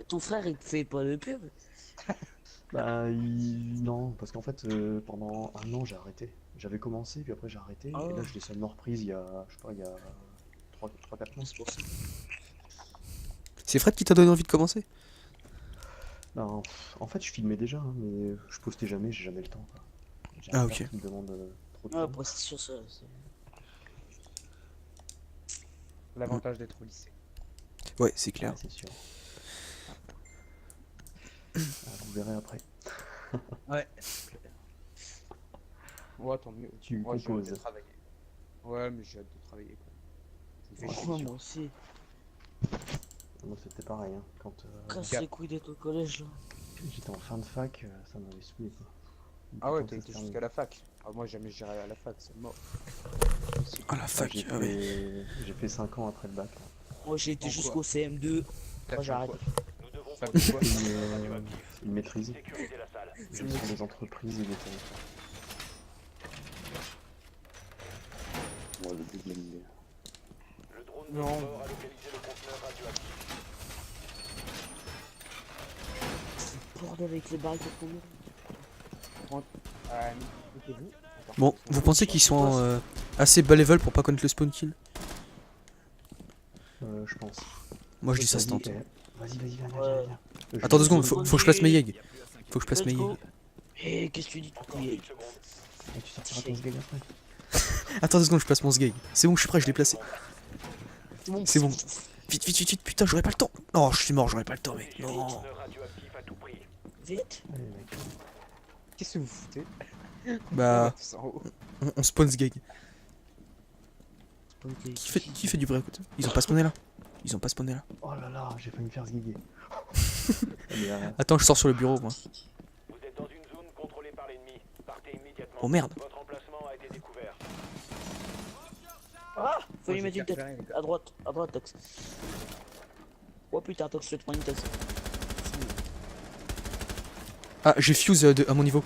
ton frère il te fait pas de pub? Bah, non, parce qu'en fait, pendant un an, j'ai arrêté. J'avais commencé, puis après j'ai arrêté, et là, Oh, je l'ai seulement reprise il y a, je sais pas, il y a 3-4 mois. c'est pour ça. C'est Fred qui t'a donné envie de commencer? Ben, en fait, je filmais déjà, hein, mais je postais jamais, j'ai jamais le temps, quoi. J'ai un Ah taf ok. qui me demande trop de Ouais, temps. après c'est sûr ça. L'avantage d'être au lycée. Ouais, c'est clair. Ouais, c'est sûr. Ah, vous verrez après. Ouais. Ouais, tant mieux. Tu Moi, j'ai hâte composes. de travailler. Ouais, mais j'ai hâte de travailler, quoi. Ça me fait chier, Ouais, sûr. moi aussi. Moi, c'était pareil, hein. Quand Casse Cap. les couilles d'être au collège là. j'étais en fin de fac, ça m'avait saoulé, quoi. Ah ouais, Quand t'as ça se été termine. jusqu'à la fac. Ah, moi, jamais j'irai à la fac, c'est mort. Ah la fac, J'ai ah ouais. fait 5 ans après le bac, là. Moi j'ai été En jusqu'au CM2. T'as Moi j'ai fait arrêté. quoi Ça fait quoi Une maîtrise. Gestion des entreprises et des territoires. Moi, le but de l'idée. Non. Bordel avec les balles de combien? Mettez-vous. Bon, vous pensez qu'ils sont assez bas level pour pas connaître le spawn kill? Je pense. Moi je dis ça se Vas-y, tente. Vas-y, viens, Ouais. viens. Attends 2 secondes, vais- faut que je place mes yeg. Faut que je place mes Let's yeg. go. Eh, qu'est-ce que tu dis tout Et tu sortiras ton sgeg après. Attends 2 secondes, je place mon sgeg. C'est bon, je suis prêt, je l'ai placé. C'est bon. Vite, vite, vite, vite, putain, j'aurais pas le temps. Non, je suis mort, j'aurais pas le temps, mec. Non. Vite. Allez, mec. Qu'est-ce que vous foutez Bah, Tous en haut. on spawn sgeg. Ok. Qui fait du vrai écoute? Ils ont pas spawné là? Ils ont pas spawné là. Oh là là, j'ai failli me faire sgeguer. Mais, Attends, je sors sur le bureau, moi. Vous êtes dans une zone contrôlée par l'ennemi. Partez immédiatement. Oh merde. Votre emplacement a été découvert. Ah, faut lui Moi, mettre j'ai une tête. capturé, les gars. À droite, Tox. Oh putain, Tox, je te prends une tête. Ah, j'ai fuse à mon niveau.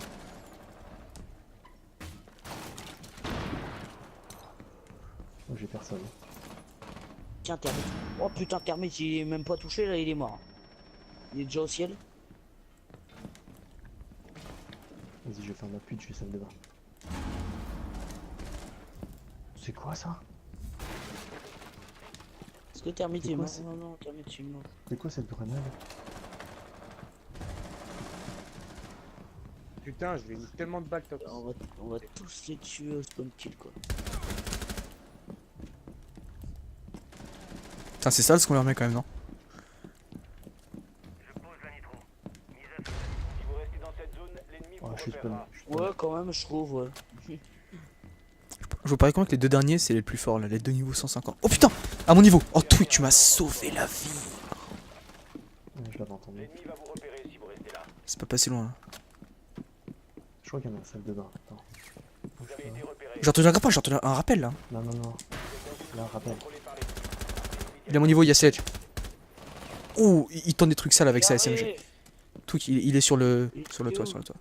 moi, j'ai personne. Tiens, Termite. Oh putain, Termite, il est même pas touché là, il est mort. Il est déjà au ciel. Vas-y, je vais faire ma pute, je vais salle de bain. C'est quoi ça? Est-ce que Termite C'est est quoi, mort? c'est- Non, non, Termite est mort. C'est quoi cette grenade? Putain, je vais mettre tellement de balles top. On va tous les tuer au spawn kill quoi. Putain, c'est sale ce qu'on leur met quand même, non? Si vous restez dans cette zone, l'ennemi Oh, vous je suis spawn. repérera. Ouais, quand même, je trouve, ouais. Je vous parie comment que les deux derniers, c'est les plus forts là, les deux niveaux 150. Oh putain! À mon niveau! Oh, Twitch, tu m'as sauvé la vie! Ouais, je l'avais entendu. L'ennemi va vous repérer si vous restez là. C'est pas passé loin là. Je crois qu'il y en a une salle de bain. Attends. Vous avez été repéré. J'ai entendu un grappin, j'ai entendu un rappel là. Non, non, non. Là, rappel. Contrôlé par l'ennemi. Il est à mon niveau, il y a Sledge. Oh, il tente des trucs sales avec sa SMG. Carré. Twitch, il est sur le toit, sur le toit.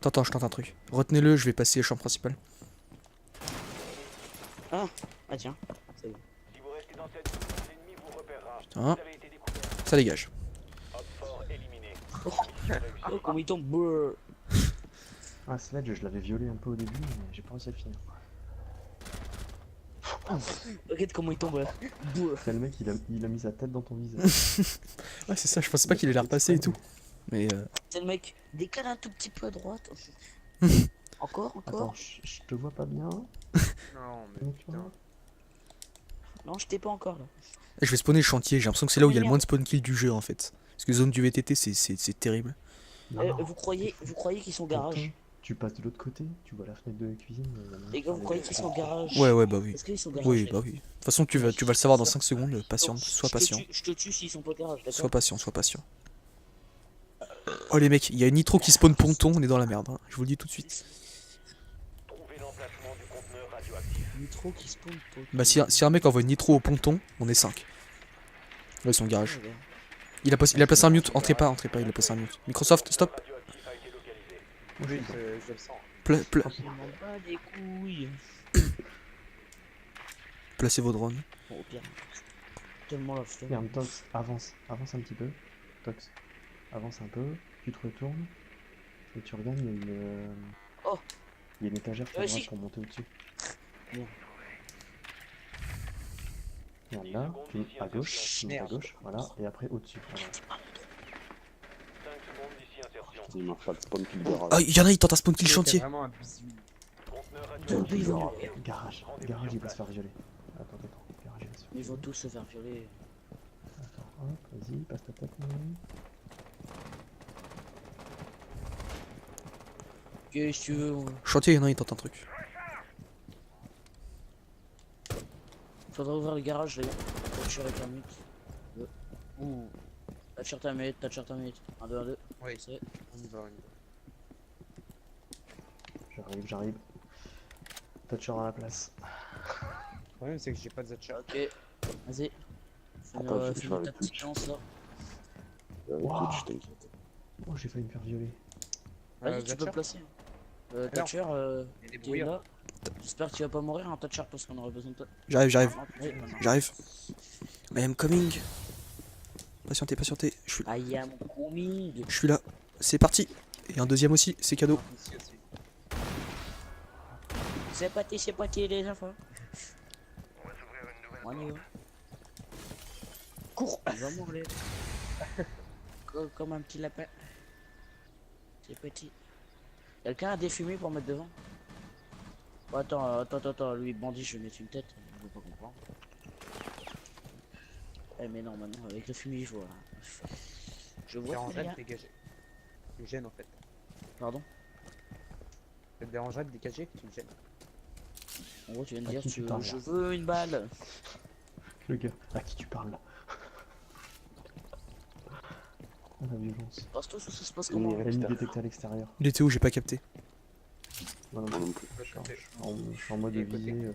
Attends, je tente un truc. Retenez-le, je vais passer champ principal. Ah tiens, c'est bon. Si vous restez dans cette zone, l'ennemi vous repérera. Putain, Vous avez été découvert. ça dégage. Hop fort éliminé. Oh, comment il tombe. Brrr. Ah, Sledge, je l'avais violé un peu au début, mais j'ai pas réussi à le finir. Regarde comment il tombe. Brrr. C'est le mec, il a mis sa tête dans ton visage. Ouais, c'est ça, je pensais pas qu'il allait repasser et tout. Mais C'est le mec, décale un tout petit peu à droite. Encore. Attends, je te vois pas bien. Non, mais Donc, putain. Non, je t'ai pas encore là. je vais spawner le chantier, j'ai l'impression que c'est là où il y a le moins de spawn kill du jeu en fait. Parce que zone du VTT, c'est terrible. Non, non. Vous croyez qu'ils sont au Attends, garage? tu passes de l'autre côté, tu vois la fenêtre de la cuisine. Les gars, vous croyez qu'ils sont au garage? Ouais, bah oui. Est-ce qu'ils sont au garage? Oui, bah oui. De toute façon, tu vas le savoir dans 5 secondes. Patiente, sois patient. Je te tue s'ils sont pas au garage, d'accord? Sois patient, sois patient. Oh les mecs, il y a une nitro qui spawn ponton, on est dans la merde. Hein. Je vous le dis tout de suite. Trouvez l'emplacement du conteneur radioactif. Nitro qui spawn. Bah si un mec envoie une nitro au ponton, on est 5. Là, ils sont au garage. Il a placé un mute, entrez pas, il a placé un mute. Microsoft, stop. Radioactif a été localisé. Oui, je le sens. Je m'en bats des couilles. Placez vos drones. Bon, au pire. tellement la flemme. Regarde, Tox, avance un petit peu. Tox, avance un peu, tu te retournes, et tu regardes, il y a une... Oh. Il y a une étagère sur la droite Si. pour monter au-dessus. Merde. Regarde là, tu montes à gauche, tu montes à Merde. gauche, voilà, et après au-dessus. Voilà. 5 secondes d'ici insertion. Il marche pas le spawn kill garage. Ah, y'en a, il tente à spawn kill C'était chantier. vraiment un bisou. Conteneur Deux, radioactif. ils vont, Garage, il va se faire violer. Attends, garage, il va se faire ils vont violer. tous se faire violer. Attends, hop, vas-y, passe ta tête, mon ami. Qu'est-ce que tu veux? Chantier, y'en a, il tente un truc. Faudra ouvrir le garage, les gars. T'as avec un mute. Ouh, T'as ta mute, t'as ta mute. 1, 2, 1, 2. oui, C'est. on y va, on y va. J'arrive. Toucher à la place. Le problème, c'est que j'ai pas de Zatcher. Ok. Vas-y. Attends, je vais Finis faire ta le petite Twitch. chance là. Wow. Twitch, t'inquiète. Oh, j'ai failli me faire violer. Vas-y, tu peux le placer. Thatcher, Il y a des t'es brouillards. là. J'espère que tu vas pas mourir, hein, Thatcher, parce qu'on aurait besoin de toi. J'arrive. Ouais, non, non. J'arrive. I am coming. Patientez. Je I am coming. suis là. C'est parti. Et un deuxième aussi, c'est cadeau. Ici aussi. C'est parti les enfants. On y va. Cours, il va mourir. Comme un petit lapin. C'est petit. Quelqu'un a des fumées pour mettre devant? Oh, attends, lui bandit, je vais mettre une tête, il veut pas comprendre. Eh mais non, maintenant avec le fumier je vois. Je Ça vois dérangerait rien. de dégager. Tu me gênes en fait. Pardon? Ça te dérangerait de dégager, tu me gênes. En gros tu viens de À dire qui tu tu parles, je là veux une balle. Le gars, à qui tu parles là? Oh la violence. Passe tout, ça se passe On comment? irait Ennemi extérieur. détecté à l'extérieur. Il était où? J'ai pas capté. Voilà, Moi non plus. je suis en mode Et à côté. visée,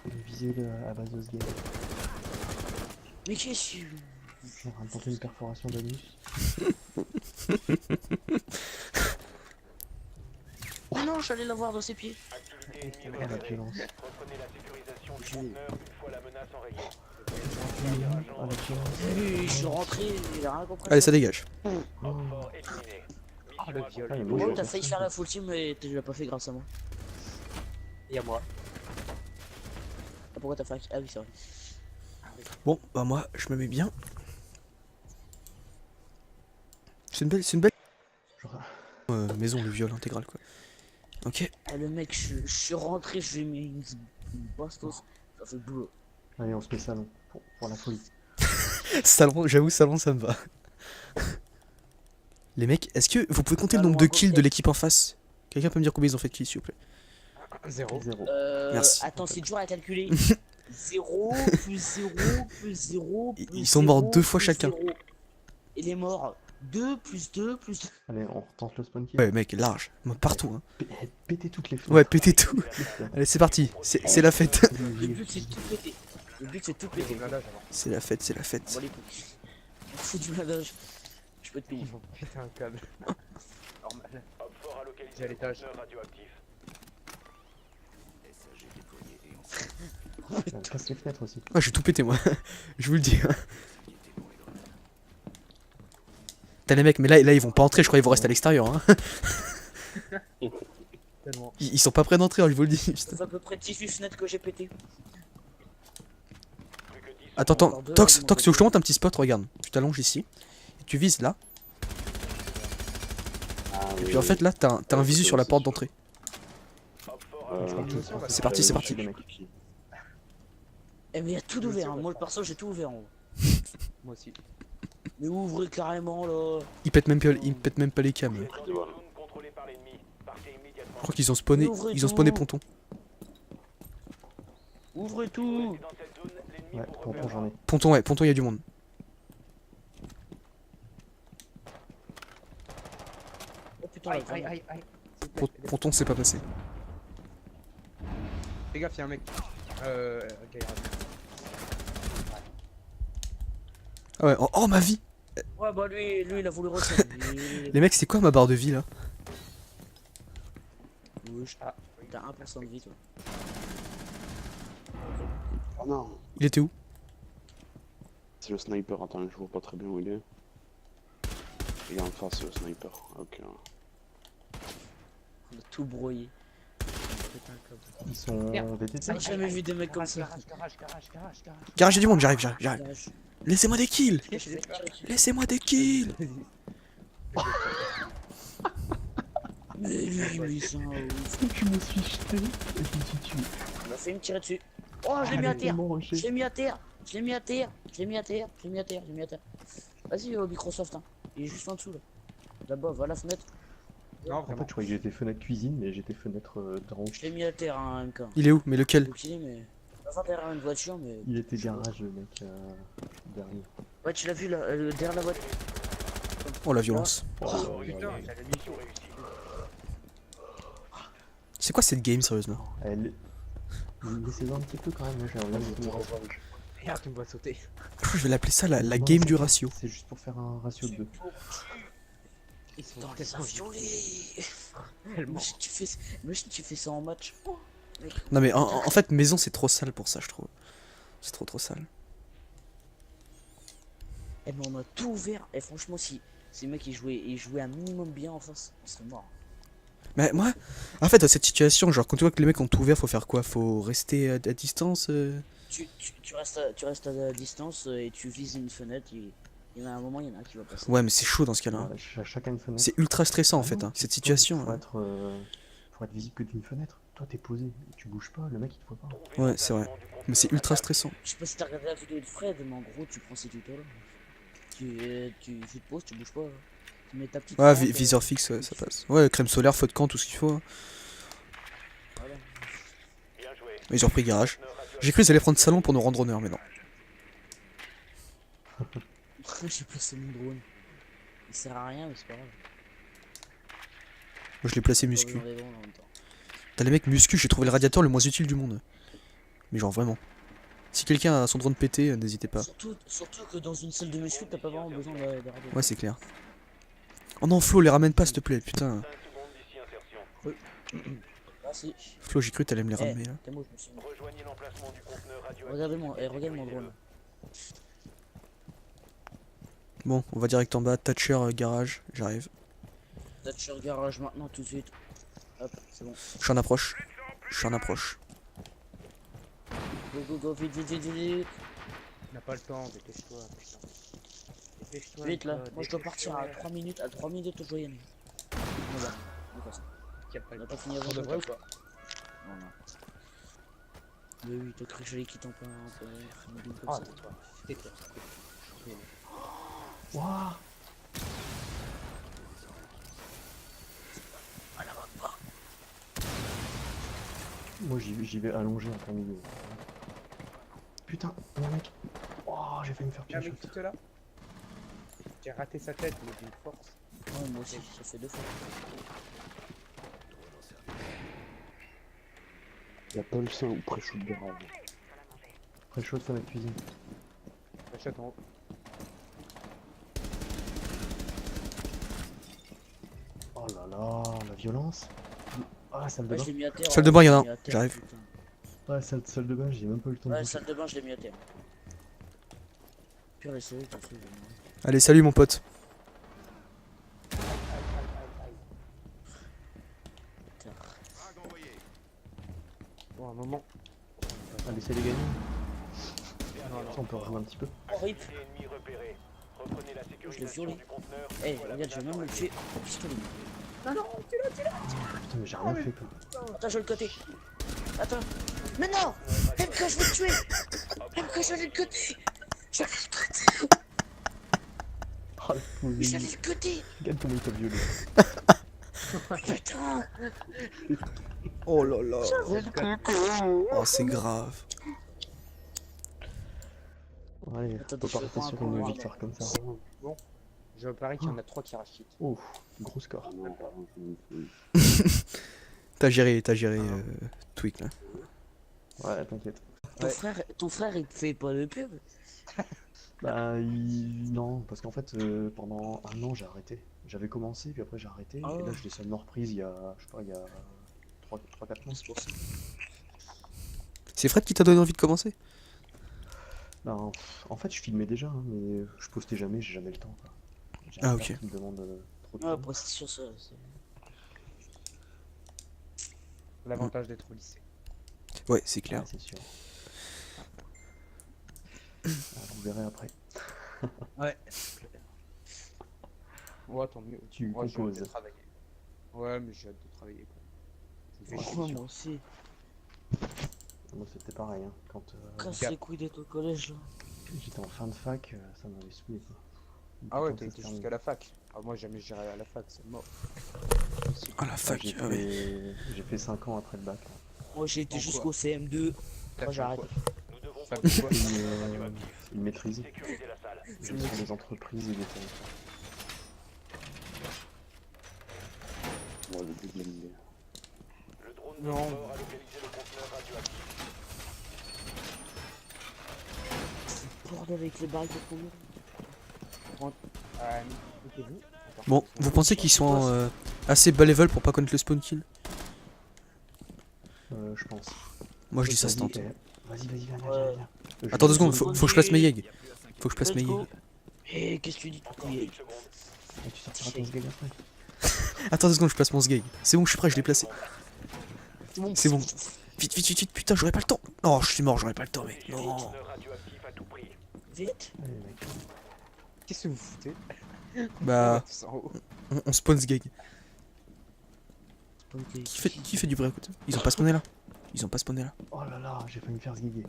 Mais visée à base de ce game. qu'est-ce que Je suis en train de tenter une perforation d'anus. Ah non, j'allais l'avoir dans ses pieds. Activité ennemie Oh la repérée. violence. Reprenez la sécurisation du Je- conteneur une fois la menace enrayée. Oh la violence. Oui, je suis rentré, il a rien compris. Allez, ça dégage. Oh. Fort éliminé. Ah, le Mission viol. Ah, mais Oh, moi, t'as je- failli faire la full team mais tu l'as pas fait grâce à moi. Et à moi. Ah, pourquoi t'as fait? Ah oui, c'est vrai. Bon, bah moi, je me mets bien. C'est une belle Genre, maison, le viol intégral, quoi. Ok. Ah, le mec, je suis rentré, je lui ai mis une bastos. Ça fait le boulot. allez, on se met salon pour la folie. Salon, j'avoue, salon, ça me va. Les mecs, est-ce que vous pouvez compter le Salon nombre de à kills de cocktail. l'équipe en face? Quelqu'un peut me dire combien ils ont fait de kills, s'il vous plaît? 0. 0. Merci. Attends, c'est dur à calculer. 0 plus 0 plus 0 plus Ils sont morts 0 deux fois plus chacun. 0. Il est mort 2 plus 2 plus 2. Allez, on retente le spawn kill. Ouais, mec, large. Moi, partout, hein. Pétez toutes les fenêtres. Ouais, pétez tout. Allez, c'est parti. C'est la fête. Le but c'est de tout péter. Le but c'est de tout péter. C'est la fête, c'est la On fête. va les couilles. Fous du blindage. Je peux te payer. Ils vont péter un câble. Normal. Hop fort à J'ai à localiser le l'étage. conteneur radioactif. Casse les fenêtres aussi. Ouais, j'ai tout pété, moi. Je vous le dis. T'as les mecs, mais là, ils vont pas entrer, je crois qu'ils vont rester à l'extérieur. Hein. Tellement. Ils sont pas prêts d'entrer, hein, je vous le dis. Putain. Ça fait à peu près 18 fenêtres que j'ai pété. Plus que 10 Attends, Encore attends. deux, Tox, là, de mon Tox, tu veux que je te côté. montre un petit spot? Regarde. Tu t'allonges ici. Et tu vises là. Et puis en fait, là, t'as un visu sur la porte d'entrée. Hop fort à C'est parti, c'est parti. Les mecs. Eh mais il y a tout ouvert. Hein. Moi le perso j'ai tout ouvert. En haut. Moi aussi. Mais ouvrez carrément là. Ils pètent même pas les cams. Vous Je êtes dans une zone contrôlée par l'ennemi. Partez immédiatement. crois qu'ils ont spawné. Ouvrez Ils ont spawné tout. ponton. Ouvrez tout. Restez dans cette zone, l'ennemi Ouais, vous tonton, repérera. j'en ai. Ponton, ouais, ponton, il y a du monde. Oh putain, Aïe, la aïe, grande. aïe, aïe. Ponton, c'est pas passé. Fais gaffe, y'a un mec. Gaillard. Ah ouais, oh ma vie! Ouais bah lui il a voulu refaire. Les mecs, c'est quoi ma barre de vie là? Ah, T'as 1% de vie toi. Oh non. Il était où? C'est le sniper, attends, je vois pas très bien où il est. Il est en face, le sniper. Ok. On a tout brouillé. Putain, comme... Ils sont VTT. J'ai jamais vu des mecs comme ça. Garage. Garage, il y a du monde, j'arrive. Garage. Laissez-moi des kills. Je vais tirer dessus. Laissez-moi des kills. Mais lui, c'est un ouf. Je me suis jeté et je me suis tué. Il m'a fait me tirer dessus. Oh, je l'ai mis à terre. Je l'ai mis à terre. Je l'ai mis à terre. Je l'ai mis à terre. Je l'ai mis à terre. Je l'ai mis à terre. Vas-y, Microsoft. Hein. Il est juste en dessous là. Là-bas, va à la fenêtre. Non, En fait, vraiment. je croyais que j'étais fenêtre cuisine, mais j'étais fenêtre dans. Je l'ai mis à terre, hein, MK. Il est où? Mais lequel? Bouclier, mais. Enfin, derrière une voiture, mais. Il était garage, le mec, dernier. Ouais, tu l'as vu là, derrière la voiture. Oh la violence. Oh putain, j'avais mis chaud. C'est quoi cette game sérieusement? Elle. Laissez-en un petit peu quand même, là, j'ai rien de tout. Merde, tu me vois sauter. Je vais l'appeler ça la Non, game c'est du pas- ratio. C'est juste pour faire un ratio de 2. Ils sont Dans les tellement inviolés. tellement. Imagine tu fais ça en match. Oh, mec. Non mais en fait maison c'est trop sale pour ça je trouve. C'est trop sale. Eh mais on a tout ouvert. Et franchement, si ces mecs ils jouaient un minimum bien en face, on serait mort. Mais moi, en fait dans cette situation, genre quand tu vois que les mecs ont tout ouvert, faut faire quoi? Faut rester à distance Tu restes à distance et tu vises une fenêtre. Il y en a un moment, il y en a un qui va passer. Ouais mais c'est chaud dans ce cas-là. Chacun une fenêtre. C'est ultra stressant en fait, Ah non, hein, cette faut- situation. Faut hein. être visible que d'une fenêtre. Toi, t'es posé, tu bouges pas, le mec il te voit pas. Ouais c'est vrai. Mais c'est ultra stressant. Je sais pas si t'as regardé la vidéo de Fred, mais en gros, tu prends ces tutos là. Tu te poses, tu bouges pas. Tu mets ta petite. Ouais, lampe, viseur fixe, ouais, ça passe. Ouais, crème solaire, feu de camp, tout ce qu'il faut. hein. voilà. Bien joué. Ils ont repris garage. J'ai cru qu'ils allaient prendre salon pour nous rendre honneur, mais non. J'ai placé mon drone. Il sert à rien, mais c'est pas grave. Moi je l'ai placé Pas muscu. besoin des drones en même temps. T'as les mecs muscu, j'ai trouvé le radiateur le moins utile du monde. Mais genre vraiment. Si quelqu'un a son drone pété, n'hésitez pas. Surtout que dans une salle de muscu, t'as pas vraiment besoin de radio. Ouais, c'est clair. Oh non, Flo, les ramène pas s'il te plaît, putain. 5 secondes d'ici insertion. Ah si. Flo, j'ai cru que t'allais me les Eh, ramener là. t'es moi, je me suis mis. Rejoignez l'emplacement du conteneur radioactif. Regardez-moi, regarde mon drone. Bon, on va direct en bas, Thatcher, garage, j'arrive. Thatcher garage maintenant, tout de suite. Hop, c'est bon. Je suis en approche. Je suis en approche. Go, vite. On n'a pas le temps, dépêche-toi, putain. Dépêche-toi. Vite là, Nicolas, moi je dois partir à dépêche-toi. 3 minutes, je dois y aller. Voilà, on fait ça. Qu'il y a pas On le a pas temps. fini avant On de devrait ou partir. pas? Voilà. Mais oui, t'as cru que j'allais quitter un peu comme Ah, ça. tais-toi. Wouah. Ah là, va pas. Moi j'y vais allongé en plein milieu. Putain, mon mec. Oh, j'ai failli me faire Viens piéger. avec tout cela. J'ai raté sa tête, mais d'une force. Ouais, moi aussi, ça fait 2 fois. Y'a pas le sein ou pré-shoot de garage. Très chaud de fenêtre cuisine. Achète en haut. Oh là là, la violence. Ah, salle de Ouais, bain. je l'ai mis à terre. Salle de bain, y en a je un, l'ai mis à terre, j'arrive. putain. Ouais, salle de bain, j'ai même pas eu le temps de Ouais, bouger. salle de bain, je l'ai mis à terre. Pire, les séries, t'as fait. Allez, salut mon pote. Bon, un moment. Ah, laissez-les gagner. Non, non. Ça, on peut rejouer un petit peu. Oh, rip. Ennemi repéré. Reprenez la sécurisation violé. du conteneur. Eh, regarde, je vais même le tuer au pistolet. Putain, mais j'ai rien fait quoi. Attends, je vais le côté. Attends. Mais non! MK, je vais le tuer! MK, je vais le côté! Je vais le côté! Oh, le pauvre Je vais Élie. le côté! Regarde comment il t'a violé. Putain! Oh là là. Oh, c'est grave. Allez, Attends, faut je pas vais rester prendre sur un une point. victoire comme ça. Bon. Je parie qu'il y en a 3 qui rachètent. Oh, gros score. Ah non, pardon, T'as géré Tweak là. Ouais, t'inquiète. Ton frère, il te fait pas de pub? Bah, non, parce qu'en fait, pendant un an, j'ai arrêté. J'avais commencé, puis après, j'ai arrêté. Et Oh. là, je l'ai seulement reprise il y a, je sais pas, il y a 3-4 mois. C'est pour ça. C'est Fred qui t'a donné envie de commencer? Ben, en fait, je filmais déjà, hein, mais je postais jamais, j'ai jamais le temps, quoi. J'ai Ah, un ok. père qui me demande trop de Ouais, temps. après, c'est sûr, ça. L'avantage d'être au lycée. Ouais, c'est clair. Ouais, c'est sûr. Ah, vous verrez après. Ouais. Ouais, tant mieux. Tu Moi, j'ai hâte composes. de travailler. Ouais, mais j'ai hâte de travailler, quoi. Ça me fait chier. Ouais, moi aussi. Moi, c'était pareil, hein. Quand Casse les couilles d'être au collège, là. j'étais en fin de fac, ça m'avait saoulé, quoi. Ah ouais, Quand t'as ça été se termine. jusqu'à la fac. Ah, moi, jamais j'irai à la fac, c'est mort. Ah la Ouais, fac, j'ai ah ouais. fait 5 ans après le bac, hein. Moi, j'ai été En jusqu'au quoi CM2. T'as Après, fait j'arrête. quoi Nous devons Fac protéger de quoi Une maîtrise, sécuriser la salle. gestion des entreprises et des territoires. Ouais, le déglingué. Le drone de Non. bord a localisé le conteneur radioactif. Bordel avec les barriques pour nous. Écoutez-vous. Attends. Bon, vous pensez qu'ils sont assez bas level pour pas connaître le spawn kill? Je pense. Moi je dis ça se Vas-y, tente. Vas-y, viens, Ouais. viens. Attends 2 secondes, vais- faut que je place mes yeg. Faut que je place Let's mes go. yeg. Eh, qu'est-ce que tu dis? Encore 10 secondes. Et tu sortiras ton sgeg après. Attends 2 secondes, je place mon sgeg. C'est bon, je suis prêt, je l'ai placé. bon. C'est bon. Vite, vite, vite, vite, putain, j'aurais pas le temps. Non, je suis mort, j'aurais pas le temps, mec. Le Non. conteneur radioactif à tout prix. Vite. Allez, mec. Qu'est-ce que vous foutez Bah, Tous en haut. on spawn sgeg. Qui fait du vrai côté? Ils ont pas spawné là. Ils ont pas spawné là. Oh là là, j'ai failli me faire sgeguer.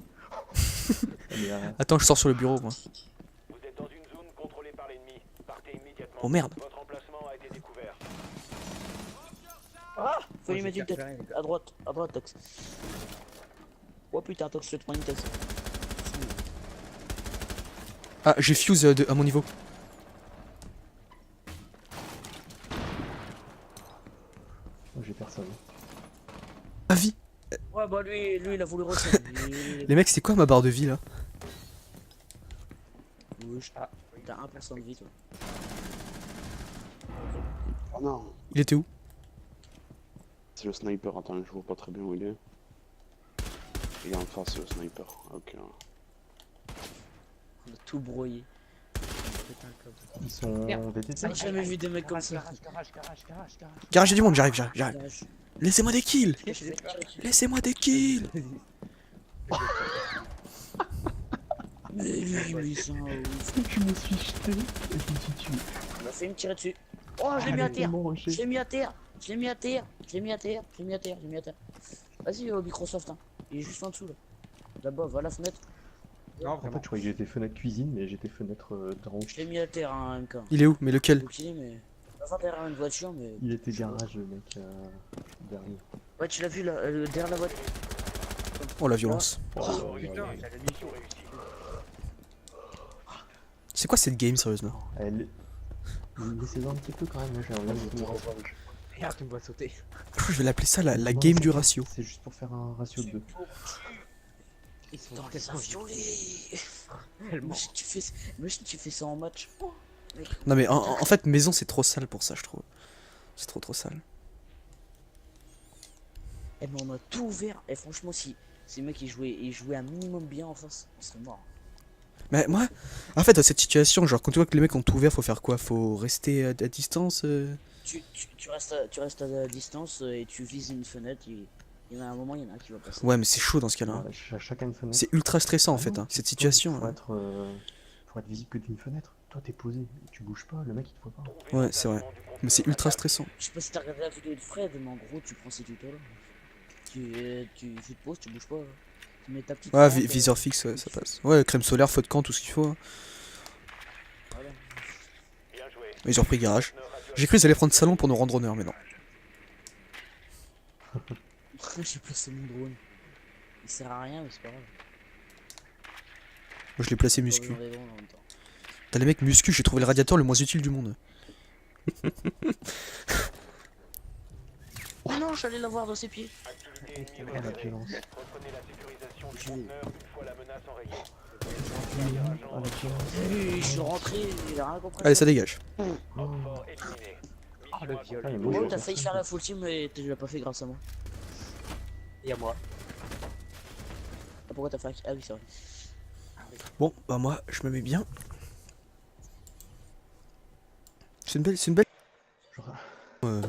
Mais, Attends, je sors sur le bureau, moi. Vous êtes dans une zone contrôlée par l'ennemi. Partez immédiatement. Oh merde. Votre emplacement a été découvert. Ah, faut lui Moi, mettre j'ai une tête. carré, les gars. À droite, Tox. Oh putain, Tox, je te prends une tête. Ah, j'ai fuse à mon niveau. oh, j'ai personne. À vie. Ouais, bah lui, il a voulu refaire. Les mecs, c'est quoi ma barre de vie là? Ah, t'as 1% de vie, toi. Oh non. Il était où? C'est le sniper, attends, je vois pas très bien où il est. Il est en face, le sniper. Ok. On a tout broyé. Putain, comme ça. Ils sont Merde. VTT. J'ai jamais vu des mecs comme ça. Garage. Garage, il y a du monde, j'arrive. Garage. Laissez-moi des kills. Je vais te tirer dessus. Laissez-moi des kills. Mais lui, c'est un ouf. Je me suis jeté et je me suis tué. Il m'a fait me tirer dessus. Oh, je l'ai mis à terre. Tellement Je l'ai mis à terre. Je l'ai mis à terre. Je l'ai mis à terre. Je l'ai mis à terre. Je l'ai mis à terre. Vas-y, Microsoft. Hein. Il est juste en dessous là. Là-bas, va à la fenêtre. Non, En fait, vraiment. je croyais que j'étais fenêtre cuisine, mais j'étais fenêtre tranche. Je l'ai mis à terre, hein, MK. Il est où? Mais lequel? Ok, mais. Enfin, derrière une voiture, mais. Il était garage, le mec, dernier. Ouais, tu l'as vu là, derrière la voiture. Oh la violence. Oh putain, j'avais mis sur C'est quoi cette game sérieusement? Elle... Laissez-en un petit peu quand même, là j'ai envie de me Regarde, tu me vois sauter. Je vais l'appeler ça la game du ratio. C'est juste pour faire un ratio de 2. Ils sont Putain, ça violé. tellement. Mais si tu fais ça en match. Oh, mec. Non mais en fait maison c'est trop sale pour ça je trouve. C'est trop sale. Eh, mais on a tout ouvert. Et franchement, si ces mecs ils jouaient un minimum bien en face, on serait mort. Mais moi, en fait dans cette situation, genre quand tu vois que les mecs ont tout ouvert, faut faire quoi? Faut rester à distance Tu restes à distance et tu vises une fenêtre. Il y en a un moment, il y en a un qui va passer. Ouais mais c'est chaud dans ce cas-là. Chacun une fenêtre. C'est ultra stressant en Ah fait, non, hein, cette toi, situation. Faut hein. être visible que d'une fenêtre. Toi t'es posé, tu bouges pas, le mec il te voit pas. Ouais c'est vrai. Mais c'est ultra stressant. Je sais pas si t'as regardé la vidéo de Fred, mais en gros, tu prends ces tutos là. Tu te poses, tu bouges pas. Tu mets ta petite. Ouais, lampe, viseur fixe, ouais, ça passe. Ouais, crème solaire, feu de camp, tout ce qu'il faut. Hein. voilà. Bien joué. Ils ont repris garage. J'ai cru qu'ils allaient prendre salon pour nous rendre honneur, mais non. J'ai placé mon drone. Il sert à rien, mais c'est pas grave. Moi je l'ai placé Pas muscu. besoin des drones en même temps. T'as les mecs muscu, j'ai trouvé le radiateur le moins utile du monde. Oh non, j'allais l'avoir dans ses pieds. Activité ennemie Ah, la repérée. violence. Reprenez la sécurisation du Je- conteneur une fois la menace enrayée. Ah, la violence. Je suis rentré, il a rien compris. Allez, ça dégage. Oh. Fort éliminé. Ah, le viol. Ah, mais moi, Oh, je t'as vais failli faire la full team, mais tu l'as pas fait grâce à moi. Et à moi. Ah, pourquoi t'as fait? Ah oui, c'est vrai. Ah oui. Bon, bah moi, je me mets bien. C'est une belle Genre,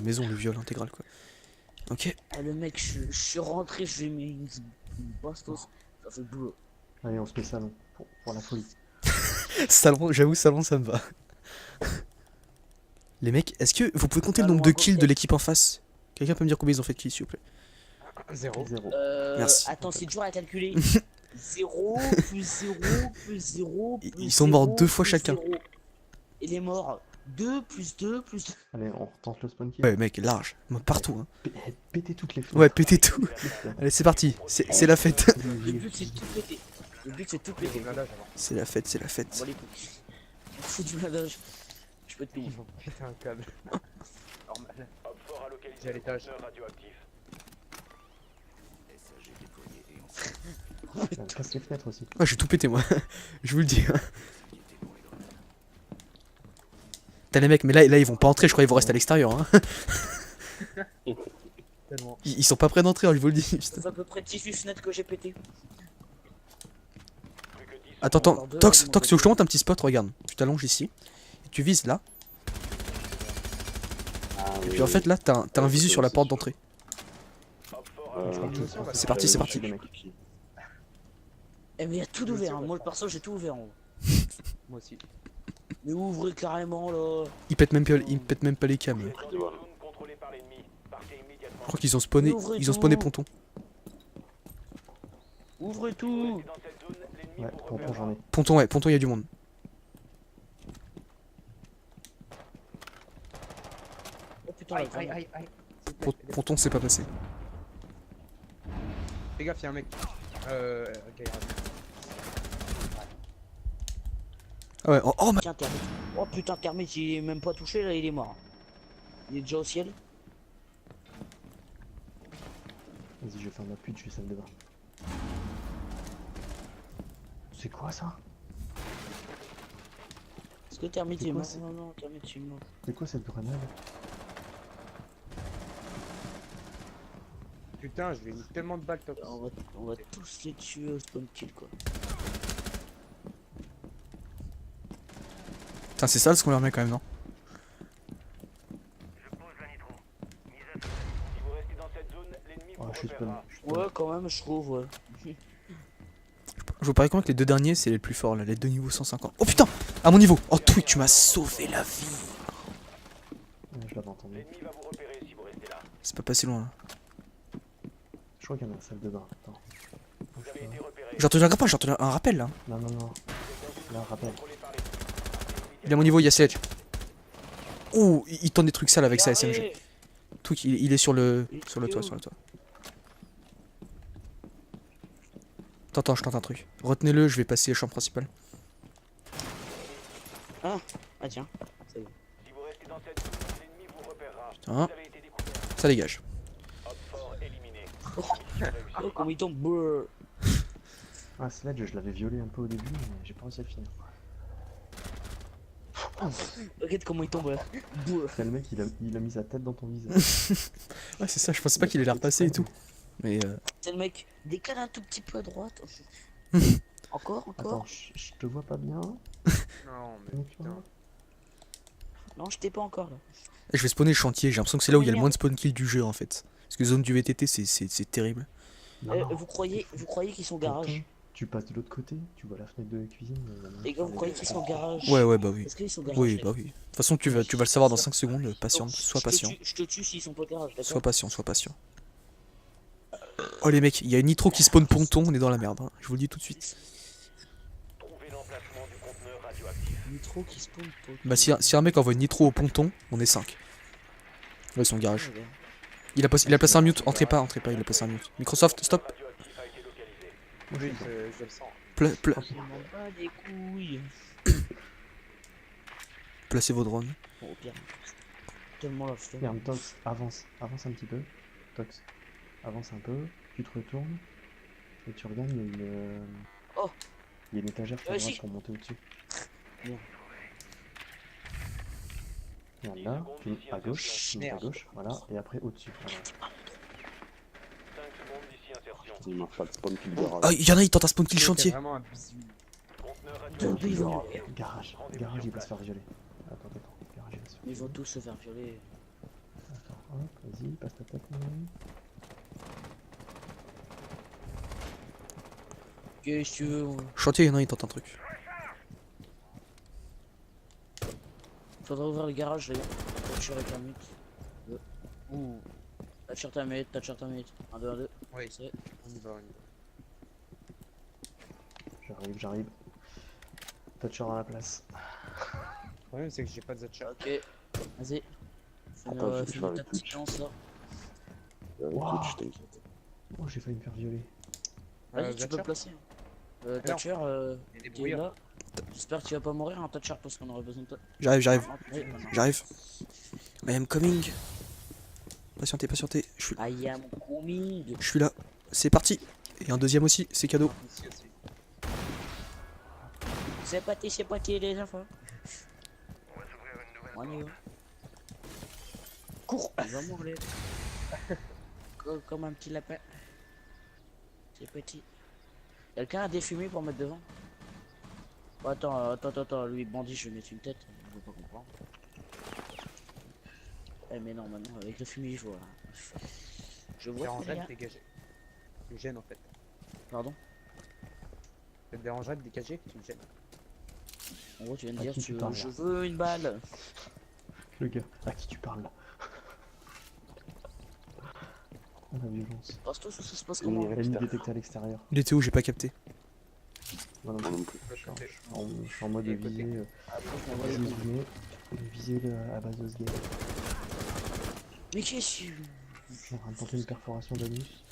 maison, le viol intégral, quoi. Ok. Ah, le mec, je suis rentré, je lui ai mis une bastos. Ça fait boulot. allez, on se met salon pour la folie. Salon, j'avoue, salon, ça me va. Les mecs, est-ce que vous pouvez compter le Salon nombre de à kills de cocktail. l'équipe en face? Quelqu'un peut me dire combien ils ont fait de kills, s'il vous plaît? 0. 0. Merci. Attends, c'est dur à calculer. 0 plus 0 plus 0 plus Ils sont morts 0 2 fois plus chacun. 0. Il est mort 2 plus 2 plus 2. Allez, on retente le spawn kill. Ouais, mec, large. Partout, hein. Pétez toutes les fenêtres. Ouais, pétez tout. Allez, c'est parti. C'est la fête. Le but c'est de tout péter. Le but c'est de tout Des péter. blindages avant. C'est la fête, c'est la fête. Bon, les couilles. On fout du blindage. Je peux te payer. Ils vont péter un câble. Normal. Op fort a localisé J'ai à le l'étage. conteneur radioactif. Casse les fenêtres aussi. Ouais, j'ai tout pété, moi. Je vous le dis. T'as les mecs, mais là, ils vont pas entrer, je crois qu'ils vont rester à l'extérieur. Hein. Tellement. Ils sont pas prêts d'entrer, hein, je vous le dis. Putain. C'est à peu près 18 fenêtres que j'ai pété. Plus que 10 Attends, Encore attends. deux, Tox, de mon Tox, tu veux que je te côté. montre un petit spot, regarde. Tu t'allonges ici. Et tu vises là. Ah, Et puis en fait, là, t'as un visu sur la porte d'entrée. Op fort a C'est parti, c'est parti. Les mecs. Eh mais il y a tout ouvert, hein. Moi le perso j'ai tout ouvert en haut. Moi aussi. Mais ouvrez carrément là. Ils pètent même pas les cams. Dans une zone contrôlée par l'ennemi. Partez immédiatement. Je crois qu'ils ont spawné. Ils ont spawné ponton. Ouvrez tout. Restez dans cette zone, l'ennemi Ouais, vous ponton, repérera. j'en ai. Ponton, ouais, ponton, il y a du monde. Oh putain, la Aïe, grenade. aïe, aïe, aïe. Ponton, c'est pas passé. Fais gaffe, y'a un mec. Ok, Ah ouais, oh ma... Tiens, Termite. Oh putain, Termite il est même pas touché là, il est mort. Il est déjà au ciel. Vas-y, je vais faire ma pute, je vais salle de bain. C'est quoi ça? Est-ce que Termite C'est est quoi, mort? c'est- Non, non, Termite est mort. C'est quoi cette grenade? Putain, je lui ai mis tellement de balles top. On va tous les tuer au spawn kill quoi. Putain, c'est sale ce qu'on leur met quand même, non? Si vous restez dans cette zone, l'ennemi Oh, vous je suis spawn. repérera. je suis spawn. Ouais, quand même, je trouve, ouais. Je vous parie quand même que les deux derniers, c'est les plus forts, là, les deux niveaux 150. Oh putain! À mon niveau! Oh, Twig, tu m'as sauvé la vie! Ouais, je l'avais entendu. L'ennemi va vous repérer si vous restez là. C'est pas passé loin, là. Je crois qu'il y en a une salle de bain. Attends. Vous avez été repéré. J'ai entendu j'ai entendu un rappel, là. Non, non, non. Là, rappel. Contrôlé par l'ennemi. Il est à mon niveau, il y a Sedge. Oh, il tente des trucs sales avec sa SMG. Arrête. Twig, il est sur le toit, sur le toit. Attends, je tente un truc. Retenez-le, je vais passer chambre principale. Ah tiens, c'est bon. Si vous restez dans cette zone, l'ennemi vous repérera. Putain, Vous avez été découvert. ça dégage. Op fort éliminé. Oh, comme il tombe. Brrr. Ah, Sledge, je l'avais violé un peu au début, mais j'ai pas réussi à le finir. Regarde comment il tombe. Brrr. C'est le mec, il a mis sa tête dans ton visage. Ouais, c'est ça, je pensais pas qu'il allait repasser et tout. Mais C'est le mec. Décale un tout petit peu à droite. Encore. Attends, je te vois pas bien. Non, mais Mec, putain. là. Non, je t'ai pas encore là. je vais spawner le chantier, j'ai l'impression que c'est là où il y a le moins de spawn kill du jeu en fait. Parce que zone du VTT, c'est terrible. Non, non. Vous croyez qu'ils sont au Tonton, garage? tu passes de l'autre côté, tu vois la fenêtre de la cuisine. Les gars, vous croyez qu'ils sont au garage? Ouais, bah oui. Est-ce qu'ils sont au garage? Oui, bah oui. De toute façon, tu vas le savoir dans 5 secondes. Patiente, Donc, sois patient. Je te tue s'ils sont pas au garage, d'accord? Sois patient, sois patient. Oh les mecs, il y a une nitro qui spawn ponton, on est dans la merde. Hein. Je vous le dis tout de suite. Trouvez l'emplacement du conteneur radioactif. Nitro qui spawn pas. Bah si un mec envoie une nitro au ponton, on est 5. Là, son garage. Il a placé un mute, entrez pas, il a placé un mute. Microsoft, stop. Radioactif a été localisé. Oui, je le sens. Je m'en bats des couilles. Placez vos drones. Bon, au pire. Tellement la flemme. Regarde, Tox, avance un petit peu. Tox, avance un peu, tu te retournes, et tu regardes, il y a une... Oh. Il y a une étagère sur Vas-y. droite pour monter au-dessus. Bien. Regarde là, tu montes à gauche, tu montes à Merde. gauche, voilà, et après au-dessus. Voilà. 5 secondes d'ici insertion. Il m'a fait le spawn kill de rage. Ah, il y en a, il tente un spawn kill C'est chantier. vraiment un bisou. Deux, ils vont. Garage, garage, il va se faire violer. Attends, garage, il va se faire Ils vont violer. tous se faire violer. Attends, hop, vas-y, passe ta tête, mon ami. Qu'est-ce que tu veux? Chantier, il y en a un, il tente un truc. Faudra ouvrir le garage, les gars. Thatcher avec un mute. Ouh, Thatcher ta mute, Thatcher ta mute. 1, 2, 1, 2. oui, C'est. on y va, on y va. J'arrive. Toucher à la place. Le problème, c'est que j'ai pas de Zatcher. Ok. Vas-y. Attends, je vais Fais-nous faire ta le petite Twitch. lance là. Wow. Twitch, t'inquiète. Oh, j'ai failli me faire violer. Vas-y, tu peux Zatcher, placer. non. Thatcher, il y a des tu es brouillards. là. J'espère que tu vas pas mourir, hein, Thatcher, parce qu'on aurait besoin de toi. J'arrive. Oui, maintenant. J'arrive. I am coming. Patientez. I am coming. Je suis là. C'est parti. Et un deuxième aussi, c'est cadeau. Ici aussi. C'est parti les enfants. On y va. Cours. Il va mourir. Comme un petit lapin. C'est petit. Quelqu'un a des fumées pour mettre devant? Oh, attends, lui bandit, je vais mettre une tête. Je veux pas comprendre. Eh mais non, maintenant avec le fumier je vois. Je Ça me vois dérangerait rien. de dégager. Tu me gênes en fait. Pardon? Ça te dérangerait de dégager? Tu me gênes. En gros tu viens de À dire qui tu parles, je là veux une balle. Le gars, à qui tu parles là? Oh, la violence. Passe toi ça se passe Il comment? est Ennemi détecté à l'extérieur. Il était où? J'ai pas capté. Moi non Moi plus. non plus. Je suis en mode Et côté. viser. Après je m'envoie les Viser coups. Osgame. Viser à base Osgame. Mais qu'est-ce que Je suis en train de tenter une perforation d'anus.